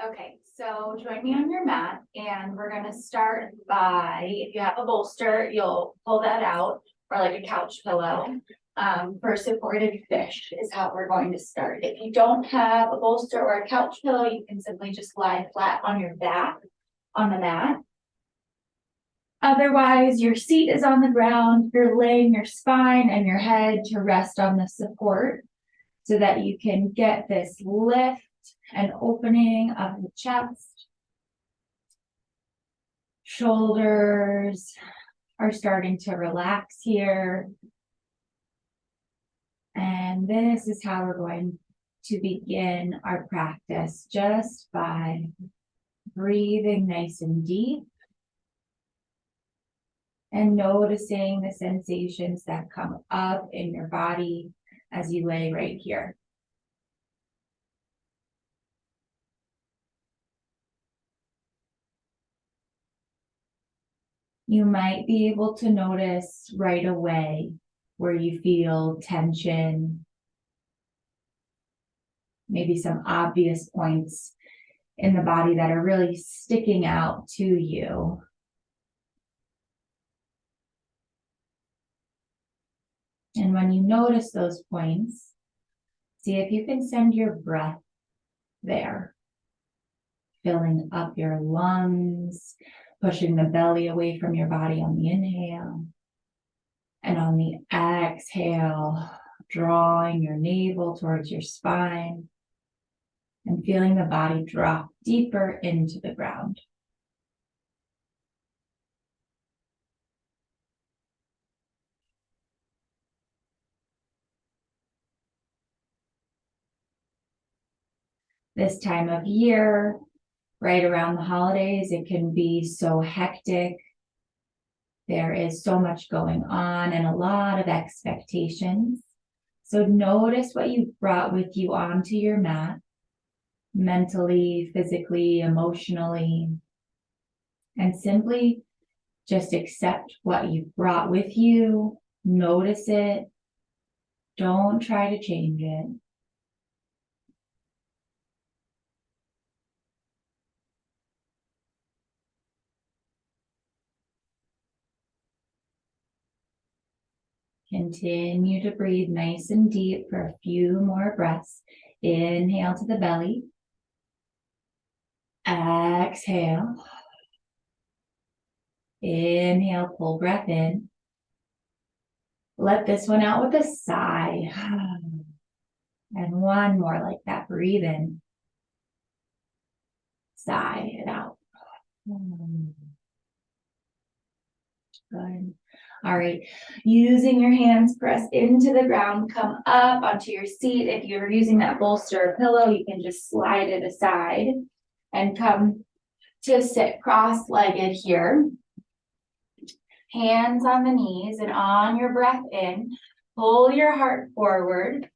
Okay, so join me on your mat and we're gonna start by, if you have a bolster, you'll pull that out or like a couch pillow. For a supported fish is how we're going to start. If you don't have a bolster or a couch pillow, you can simply just lie flat on your back on the mat. Otherwise, your seat is on the ground. You're laying your spine and your head to rest on the support so that you can get this lift and opening of the chest. Shoulders are starting to relax here. And this is how we're going to begin our practice, just by breathing nice and deep and noticing the sensations that come up in your body as you lay right here. You might be able to notice right away where you feel tension, maybe some obvious points in the body that are really sticking out to you. And when you notice those points, see if you can send your breath there, filling up your lungs, pushing the belly away from your body on the inhale. And on the exhale, drawing your navel towards your spine and feeling the body drop deeper into the ground. This time of year, right around the holidays, it can be so hectic. There is so much going on and a lot of expectations. So notice what you brought with you onto your mat, mentally, physically, emotionally, and simply just accept what you brought with you. Notice it. Don't try to change it. Continue to breathe nice and deep for a few more breaths. Inhale to the belly. Exhale. Inhale, pull breath in. Let this one out with a sigh. And one more like that. Breathe in. Sigh it out. Good. All right. Using your hands, press into the ground, come up onto your seat. If you're using that bolster or pillow, you can just slide it aside and come to sit cross-legged here. Hands on the knees, and on your breath in, pull your heart forward,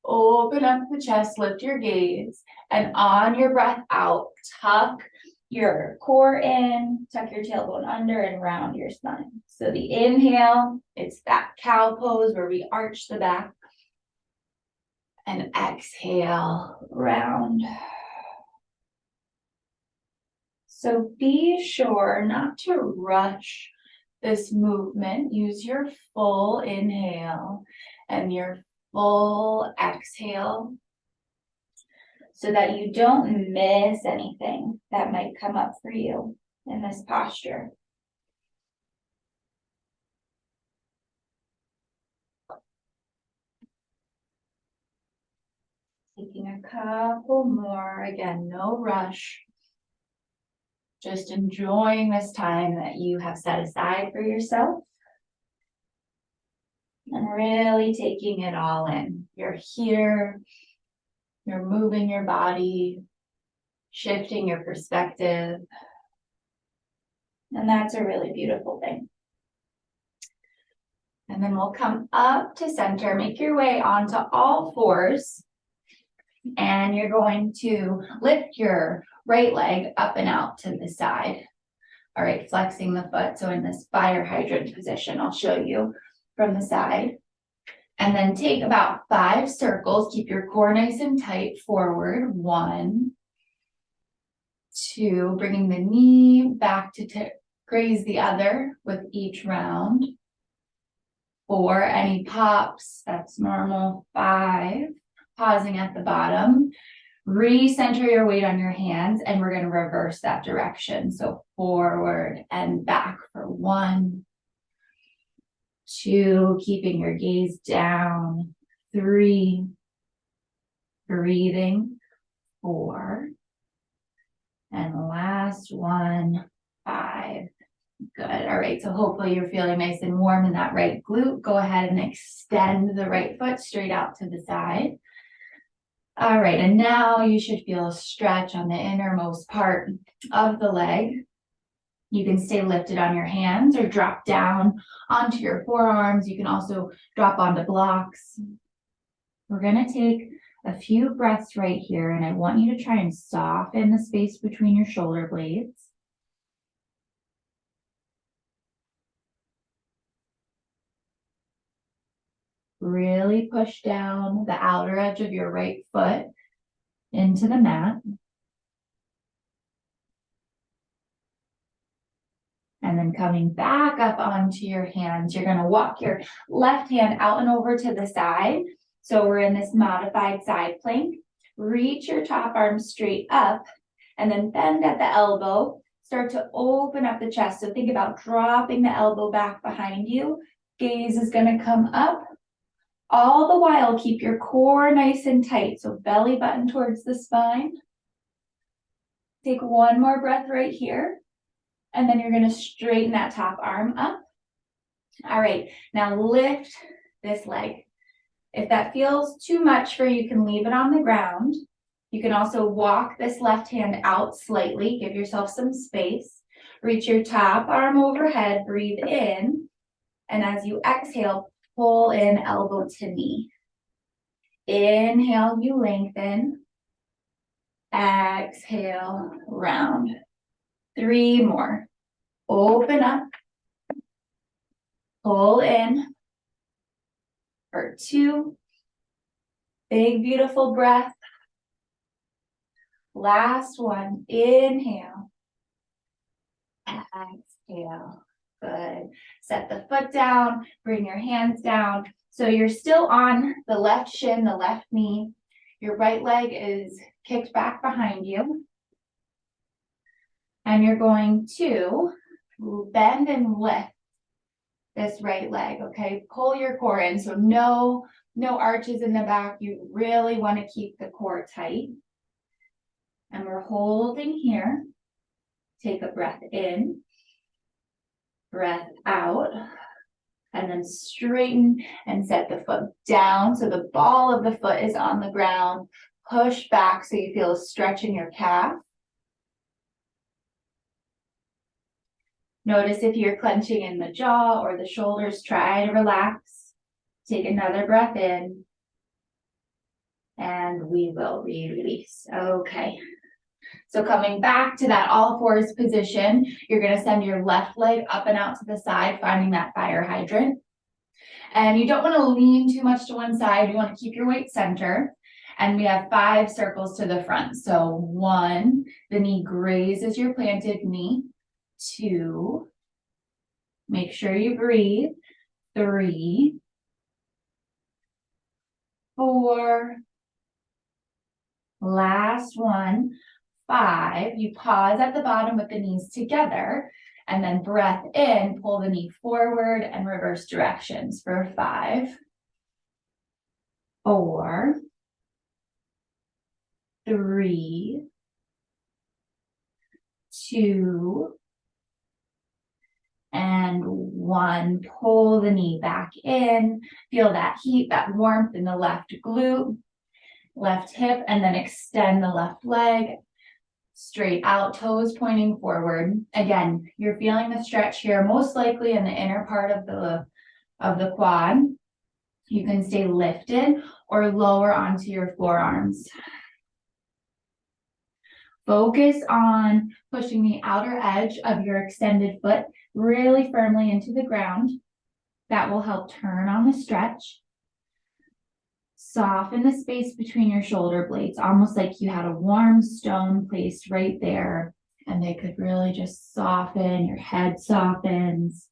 open up the chest, lift your gaze, and on your breath out, tuck your core in, tuck your tailbone under, and round your spine. So the inhale, it's that cow pose where we arch the back. And exhale, round. So be sure not to rush this movement. Use your full inhale and your full exhale so that you don't miss anything that might come up for you in this posture. Taking a couple more. Again, no rush. Just enjoying this time that you have set aside for yourself. And really taking it all in. You're here. You're moving your body, shifting your perspective. And that's a really beautiful thing. And then we'll come up to center, make your way onto all fours. And you're going to lift your right leg up and out to the side. All right, flexing the foot. So in this fire hydrant position, I'll show you from the side. And then take about 5 circles. Keep your core nice and tight forward. 1, 2, bringing the knee back to graze the other with each round. 4, any pops, that's normal. 5, pausing at the bottom. Recenter your weight on your hands, and we're going to reverse that direction. So forward and back for 1, 2, keeping your gaze down. 3, breathing. 4, and the last one. 5. Good. All right. So hopefully you're feeling nice and warm in that right glute. Go ahead and extend the right foot straight out to the side. All right. And now you should feel a stretch on the innermost part of the leg. You can stay lifted on your hands or drop down onto your forearms. You can also drop onto blocks. We're going to take a few breaths right here, and I want you to try and soften the space between your shoulder blades. Really push down the outer edge of your right foot into the mat. And then coming back up onto your hands, you're going to walk your left hand out and over to the side. So we're in this modified side plank. Reach your top arm straight up and then bend at the elbow. Start to open up the chest. So think about dropping the elbow back behind you. Gaze is going to come up. All the while, keep your core nice and tight. So belly button towards the spine. Take one more breath right here. And then you're going to straighten that top arm up. All right, now lift this leg. If that feels too much for you, you can leave it on the ground. You can also walk this left hand out slightly. Give yourself some space. Reach your top arm overhead. Breathe in. And as you exhale, pull in elbow to knee. Inhale, you lengthen. Exhale, round. 3 more. Open up. Pull in. For 2. Big, beautiful breath. Last one. Inhale. Exhale. Good. Set the foot down. Bring your hands down. So you're still on the left shin, the left knee. Your right leg is kicked back behind you. And you're going to bend and lift this right leg, okay? Pull your core in. So no arches in the back. You really want to keep the core tight. And we're holding here. Take a breath in. Breath out, and then straighten and set the foot down so the ball of the foot is on the ground. Push back so you feel a stretch in your calf. Notice if you're clenching in the jaw or the shoulders, try to relax. Take another breath in, and we will release. Okay. So coming back to that all fours position, you're going to send your left leg up and out to the side, finding that fire hydrant. And you don't want to lean too much to one side. You want to keep your weight center. And we have 5 circles to the front. So 1, the knee grazes your planted knee. 2, make sure you breathe. 3, 4, last one. 5, you pause at the bottom with the knees together, and then breath in, pull the knee forward and reverse directions for 5, 4, 3, 2, and 1. Pull the knee back in. Feel that heat, that warmth in the left glute, left hip, and then extend the left leg. Straight out, toes pointing forward. Again, you're feeling the stretch here, most likely in the inner part of the quad. You can stay lifted or lower onto your forearms. Focus on pushing the outer edge of your extended foot really firmly into the ground. That will help turn on the stretch. Soften the space between your shoulder blades, almost like you had a warm stone placed right there, and they could really just soften. Your head softens.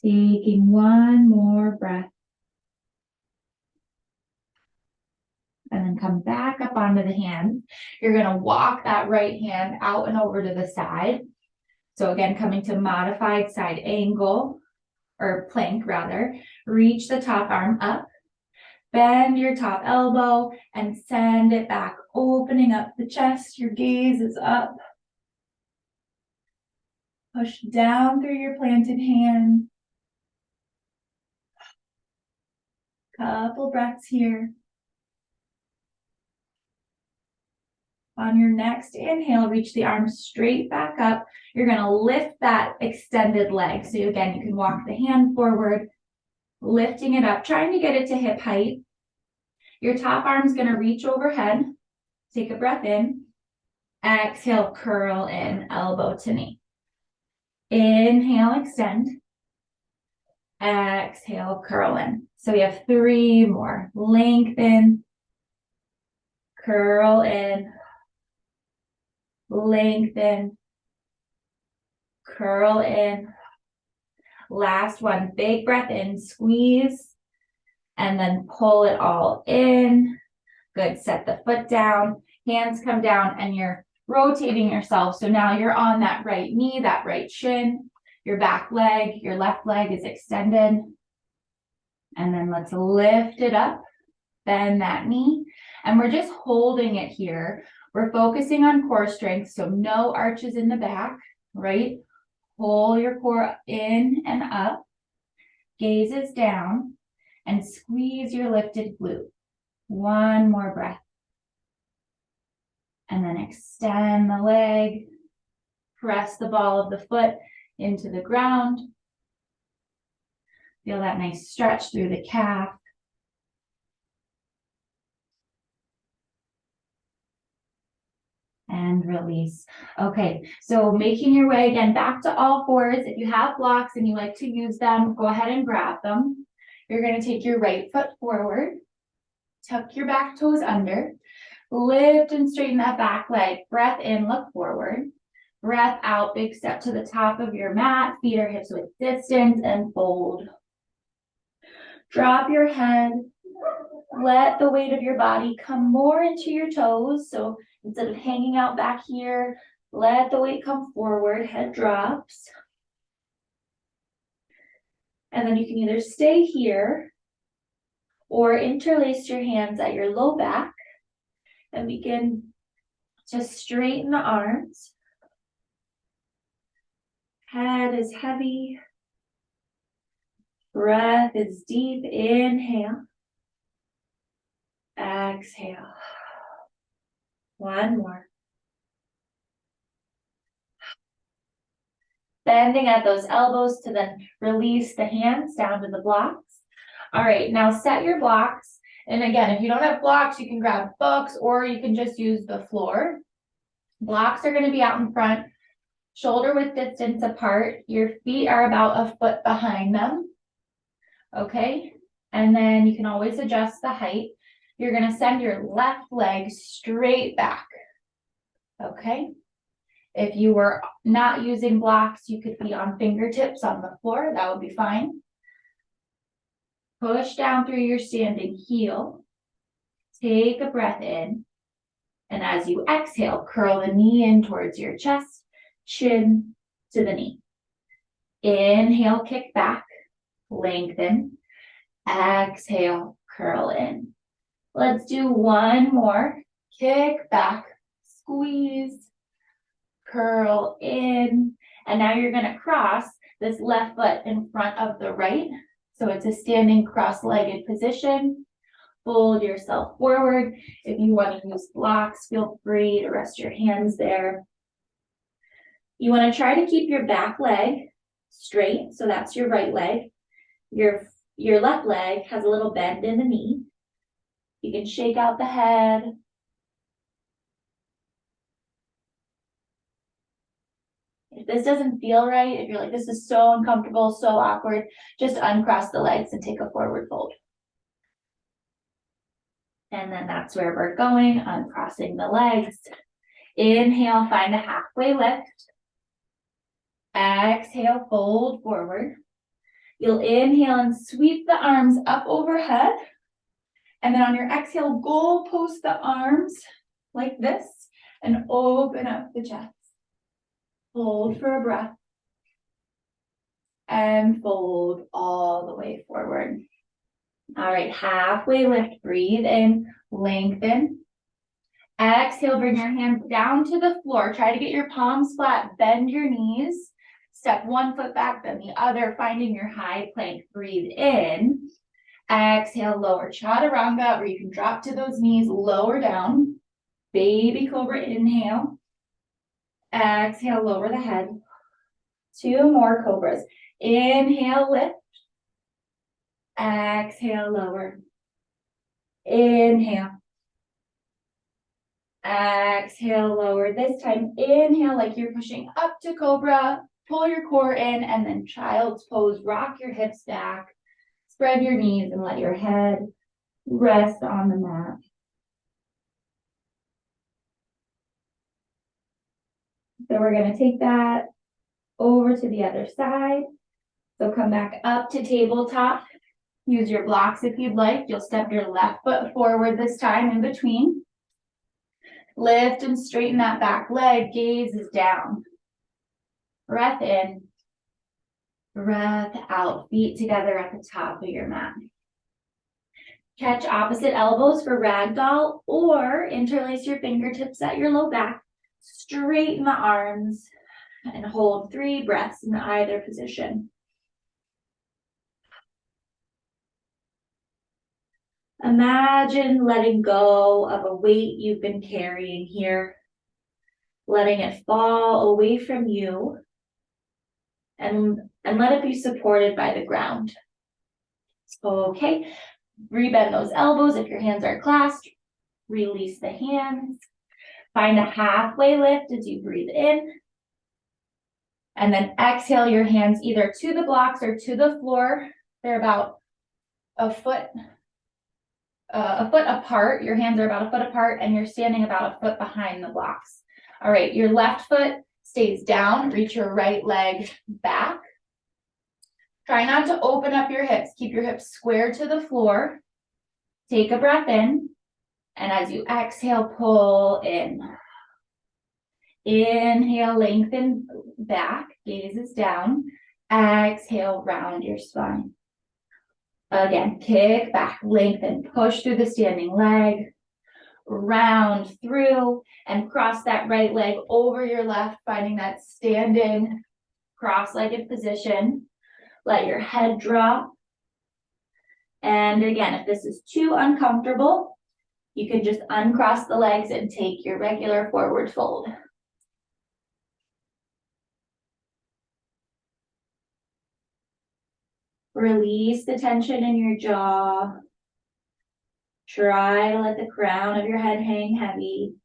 Taking one more breath. And then come back up onto the hands. You're going to walk that right hand out and over to the side. So again, coming to modified side angle, or plank rather. Reach the top arm up. Bend your top elbow and send it back, opening up the chest. Your gaze is up. Push down through your planted hand. Couple breaths here. On your next inhale, reach the arms straight back up. You're going to lift that extended leg. So again, you can walk the hand forward, lifting it up, trying to get it to hip height. Your top arm's going to reach overhead. Take a breath in. Exhale, curl in, elbow to knee. Inhale, extend. Exhale, curl in. So we have 3 more. Lengthen, curl in, lengthen, curl in. Last one, big breath in, squeeze, and then pull it all in. Good, set the foot down, hands come down, and you're rotating yourself. So now you're on that right knee, that right shin, your back leg, your left leg is extended. And then let's lift it up, bend that knee, and we're just holding it here. We're focusing on core strength, so no arches in the back, right? Pull your core in and up, gazes down, and squeeze your lifted glute. One more breath. And then extend the leg, press the ball of the foot into the ground. Feel that nice stretch through the calf. And release. Okay, so making your way again back to all fours. If you have blocks and you like to use them, go ahead and grab them. You're going to take your right foot forward, tuck your back toes under, lift and straighten that back leg. Breath in, look forward. Breath out, big step to the top of your mat, feet or hips width distance, and fold. Drop your head. Let the weight of your body come more into your toes. So instead of hanging out back here, let the weight come forward, head drops. And then you can either stay here or interlace your hands at your low back and begin to straighten the arms. Head is heavy. Breath is deep. Inhale. Exhale. One more. Bending at those elbows to then release the hands down to the blocks. All right, now set your blocks. And again, if you don't have blocks, you can grab books or you can just use the floor. Blocks are going to be out in front, shoulder width distance apart. Your feet are about a foot behind them. Okay, and then you can always adjust the height. You're going to send your left leg straight back. Okay. If you were not using blocks, you could be on fingertips on the floor. That would be fine. Push down through your standing heel. Take a breath in. And as you exhale, curl the knee in towards your chest, chin to the knee. Inhale, kick back, lengthen. Exhale, curl in. Let's do one more. Kick back, squeeze. Curl in, and now you're going to cross this left foot in front of the right. So it's a standing cross-legged position. Fold yourself forward. If you want to use blocks, feel free to rest your hands there. You want to try to keep your back leg straight. So that's your right leg. Your left leg has a little bend in the knee. You can shake out the head. this doesn't feel right, if you're like, this is so uncomfortable, so awkward, just uncross the legs and take a forward fold. And then that's where we're going, uncrossing the legs. Inhale, find a halfway lift. Exhale, fold forward. You'll inhale and sweep the arms up overhead. And then on your exhale, goal post the arms like this and open up the chest. Hold for a breath. And fold all the way forward. All right, halfway lift, breathe in, lengthen. Exhale, bring your hands down to the floor. Try to get your palms flat, bend your knees. Step one foot back, then the other, finding your high plank. Breathe in. Exhale, lower chaturanga, where you can drop to those knees, lower down. Baby cobra, inhale. Exhale, lower the head. 2 more cobras. Inhale, lift. Exhale, lower. Inhale. Exhale, lower. This time, inhale like you're pushing up to cobra. Pull your core in, and then child's pose. Rock your hips back. Spread your knees and let your head rest on the mat. So we're going to take that over to the other side. So come back up to tabletop. Use your blocks if you'd like. You'll step your left foot forward this time in between. Lift and straighten that back leg. Gaze is down. Breath in. Breath out. Feet together at the top of your mat. Catch opposite elbows for ragdoll or interlace your fingertips at your low back. Straighten the arms and hold 3 breaths in either position. Imagine letting go of a weight you've been carrying here, letting it fall away from you, and let it be supported by the ground. Okay, rebend those elbows if your hands are clasped. Release the hands. Find a halfway lift as you breathe in. And then exhale your hands either to the blocks or to the floor. They're about a foot apart. Your hands are about a foot apart and you're standing about a foot behind the blocks. All right, your left foot stays down. Reach your right leg back. Try not to open up your hips. Keep your hips square to the floor. Take a breath in. And as you exhale, pull in. Inhale, lengthen back. Gaze is down. Exhale, round your spine. Again, kick back, lengthen, push through the standing leg, round through, and cross that right leg over your left, finding that standing cross-legged position. Let your head drop. And again, if this is too uncomfortable, you can just uncross the legs and take your regular forward fold. Release the tension in your jaw. Try to let the crown of your head hang heavy.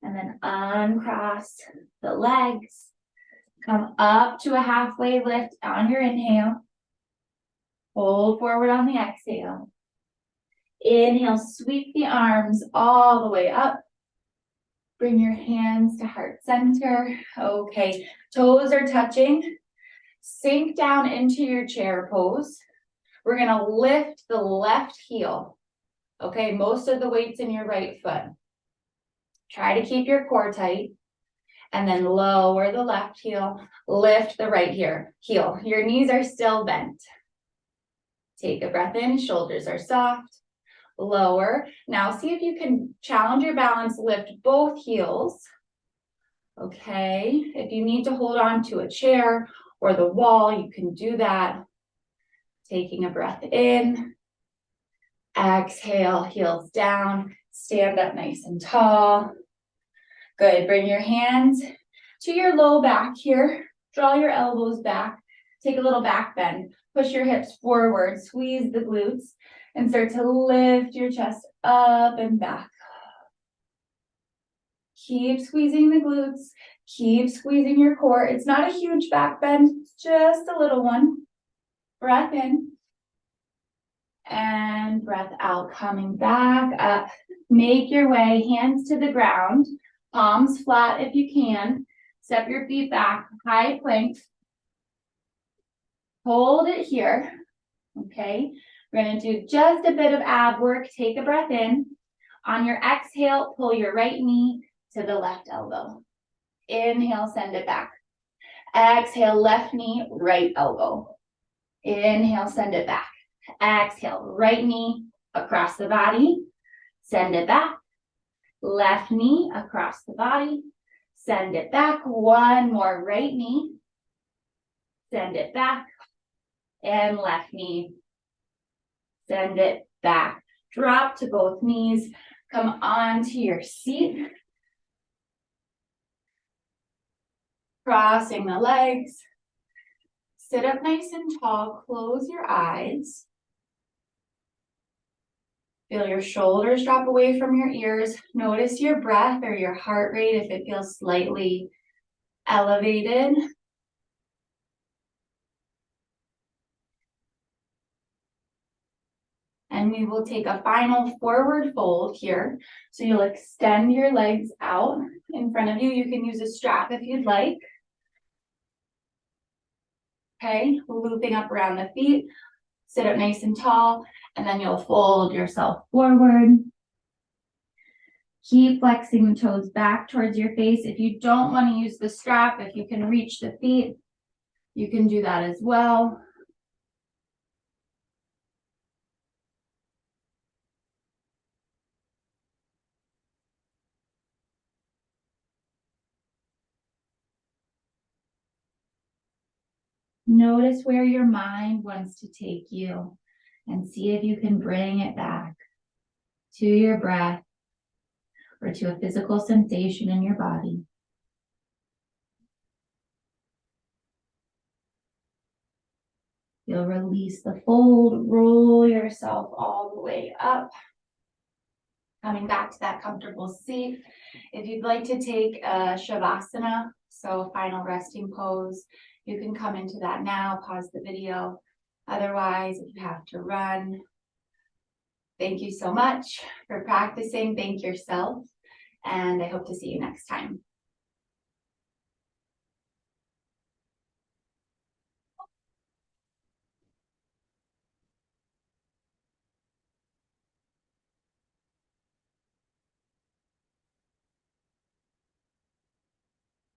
And then uncross the legs. Come up to a halfway lift on your inhale. Hold forward on the exhale. Inhale, sweep the arms all the way up. Bring your hands to heart center. Okay, toes are touching. Sink down into your chair pose. We're gonna lift the left heel. Okay, most of the weight's in your right foot. Try to keep your core tight. And then lower the left heel, lift the right heel. Your knees are still bent. Take a breath in, shoulders are soft. Lower. Now see if you can challenge your balance, lift both heels. Okay, if you need to hold on to a chair or the wall, you can do that. Taking a breath in. Exhale, heels down. Stand up nice and tall. Good, bring your hands to your low back here. Draw your elbows back. Take a little back bend. Push your hips forward, squeeze the glutes, and start to lift your chest up and back. Keep squeezing the glutes. Keep squeezing your core. It's not a huge back bend, it's just a little one. Breath in. And breath out, coming back up. Make your way, hands to the ground, palms flat if you can. Step your feet back, high plank. Hold it here, okay? We're gonna do just a bit of ab work. Take a breath in. On your exhale, pull your right knee to the left elbow. Inhale, send it back. Exhale, left knee, right elbow. Inhale, send it back. Exhale, right knee across the body. Send it back. Left knee across the body. Send it back. One more, right knee. Send it back. And left knee. Send it back. Drop to both knees. Come onto your seat. Crossing the legs. Sit up nice and tall. Close your eyes. Feel your shoulders drop away from your ears. Notice your breath or your heart rate if it feels slightly elevated. And we will take a final forward fold here. So you'll extend your legs out in front of you. You can use a strap if you'd like. Okay, looping up around the feet. Sit up nice and tall, and then you'll fold yourself forward. Keep flexing the toes back towards your face. If you don't want to use the strap, if you can reach the feet, you can do that as well. Notice where your mind wants to take you and see if you can bring it back to your breath or to a physical sensation in your body. You'll release the fold, roll yourself all the way up. Coming back to that comfortable seat. If you'd like to take a Shavasana, so a final resting pose, you can come into that now, pause the video. Otherwise, if you have to run, thank you so much for practicing. Thank yourself, and I hope to see you next time.